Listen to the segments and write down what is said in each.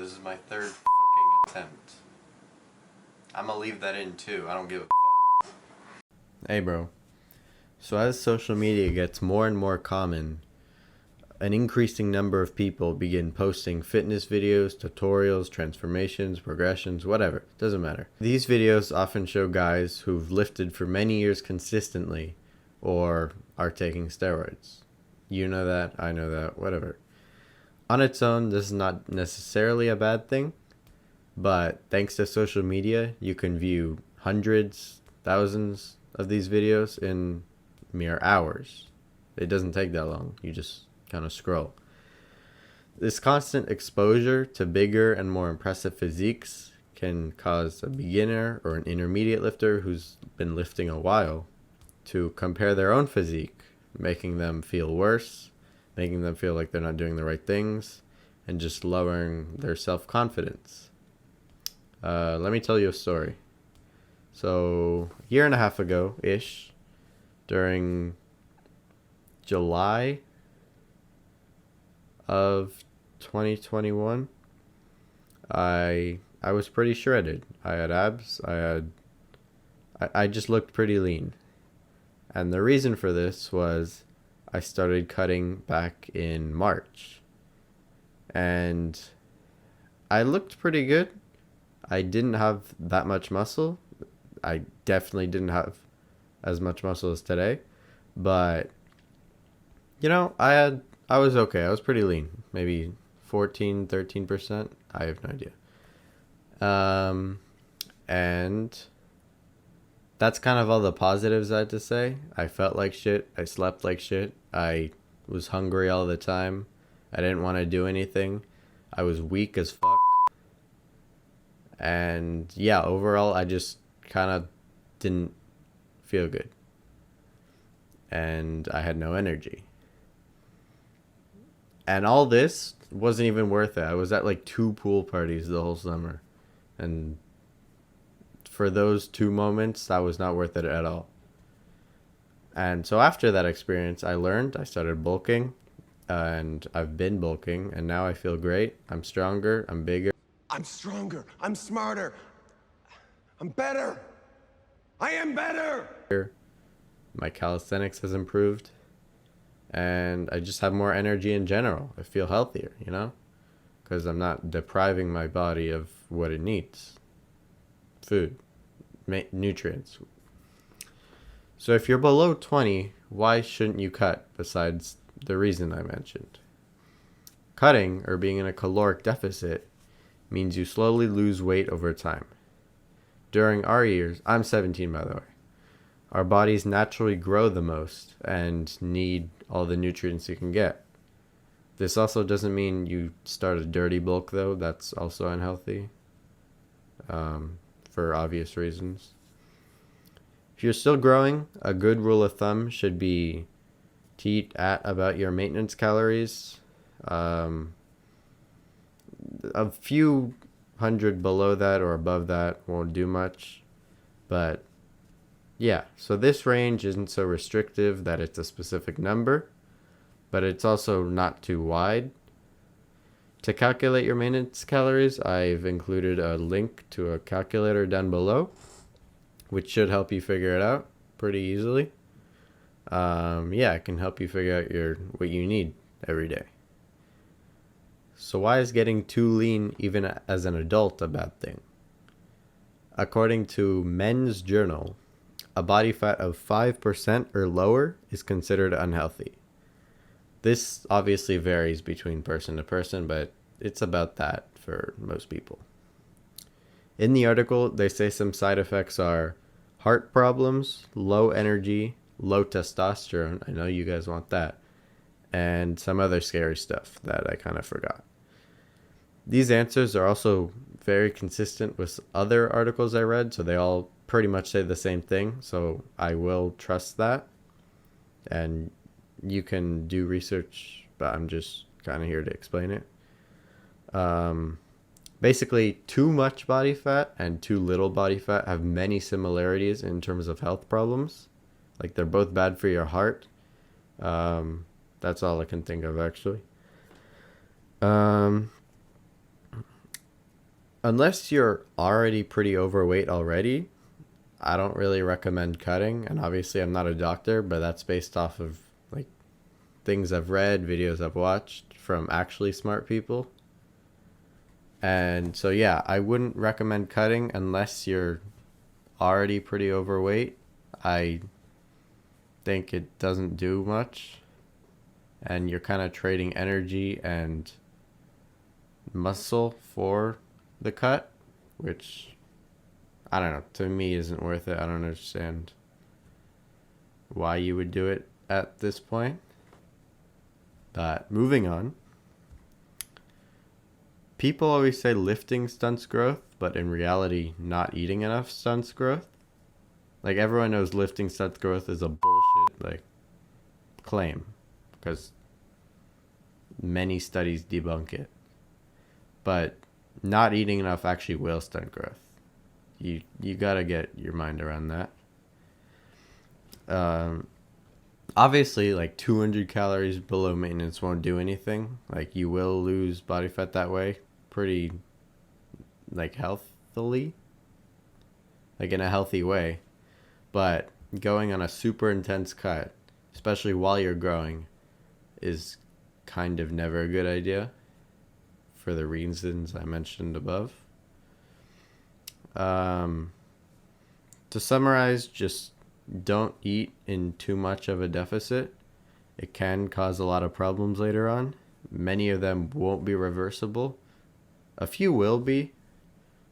this is my third attempt. I'm gonna leave that in too. I don't give a Hey bro. So as social media gets more and more common, an increasing number of people begin posting fitness videos, tutorials, transformations, progressions, whatever. Doesn't matter. These videos often show guys who've lifted for many years consistently or are taking steroids. You know that, I know that, whatever. On its own, this is not necessarily a bad thing, but thanks to social media, you can view hundreds, thousands of these videos in mere hours. It doesn't take that long. You just kind of scroll. This constant exposure to bigger and more impressive physiques can cause a beginner or an intermediate lifter who's been lifting a while to compare their own physique, making them feel worse, making them feel like they're not doing the right things, and just lowering their self-confidence. Let me tell you a story. So, a year and a half ago-ish, during July of 2021, I was pretty shredded. I had abs. I just looked pretty lean. And the reason for this was I started cutting back in March. And I looked pretty good. I didn't have that much muscle. I definitely didn't have as much muscle as today. But, you know, I was okay. I was pretty lean. Maybe 14, 13%. I have no idea. And that's kind of all the positives I had to say. I felt like shit. I slept like shit. I was hungry all the time. I didn't want to do anything. I was weak as fuck. And yeah, overall, I just kind of didn't feel good. And I had no energy. And all this wasn't even worth it. I was at like 2 pool parties the whole summer. And for those 2 moments, that was not worth it at all. And so after that experience, I started bulking. And I've been bulking. And now I feel great. I'm stronger. I'm bigger. I'm stronger. I'm smarter. I'm better. I am better. My calisthenics has improved. And I just have more energy in general. I feel healthier, you know? Because I'm not depriving my body of what it needs. Food. Nutrients. So if you're below 20, why shouldn't you cut besides the reason I mentioned? Cutting, or being in a caloric deficit, means you slowly lose weight over time. During our years, I'm 17 by the way, our bodies naturally grow the most and need all the nutrients you can get. This also doesn't mean you start a dirty bulk though, that's also unhealthy, for obvious reasons. If you're still growing, a good rule of thumb should be to eat at about your maintenance calories. A few hundred below that or above that won't do much. But yeah, so this range isn't so restrictive that it's a specific number, but it's also not too wide. To calculate your maintenance calories, I've included a link to a calculator down below, which should help you figure it out pretty easily. Yeah, it can help you figure out what you need every day. So why is getting too lean even as an adult a bad thing? According to Men's Journal, a body fat of 5% or lower is considered unhealthy. This obviously varies between person to person, but it's about that for most people. In the article, they say some side effects are heart problems, low energy, low testosterone. I know you guys want that. And some other scary stuff that I kind of forgot. These answers are also very consistent with other articles I read, so they all pretty much say the same thing, so I will trust that. And you can do research, but I'm just kind of here to explain it. Basically, too much body fat and too little body fat have many similarities in terms of health problems. Like, they're both bad for your heart. That's all I can think of, actually. unless you're already pretty overweight already, I don't really recommend cutting. And obviously, I'm not a doctor, but that's based off of like things I've read, videos I've watched from actually smart people. And so, yeah, I wouldn't recommend cutting unless you're already pretty overweight. I think it doesn't do much. And you're kind of trading energy and muscle for the cut, which I don't know, to me isn't worth it. I don't understand why you would do it at this point. But moving on. People always say lifting stunts growth, but in reality, not eating enough stunts growth. Like everyone knows lifting stunts growth is a bullshit like claim because many studies debunk it. But not eating enough actually will stunt growth. You gotta get your mind around that. Obviously, like 200 calories below maintenance won't do anything. Like you will lose body fat that way, pretty like healthily, like in a healthy way. But going on a super intense cut, especially while you're growing, is kind of never a good idea for the reasons I mentioned above. To summarize, just don't eat in too much of a deficit. It can cause a lot of problems later on. Many of them won't be reversible. A few will be,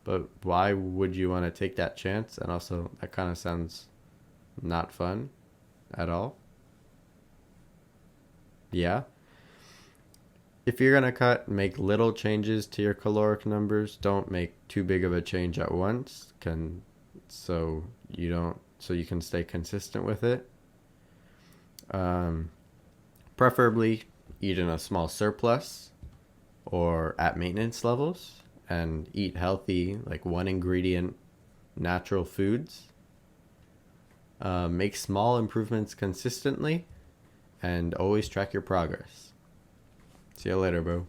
but why would you want to take that chance? And also, that kind of sounds not fun at all. Yeah. If you're going to cut, make little changes to your caloric numbers. Don't make too big of a change at once. So you can stay consistent with it. Preferably eat in a small surplus or at maintenance levels, and eat healthy, like one ingredient, natural foods. Make small improvements consistently, and always track your progress. See you later, bro.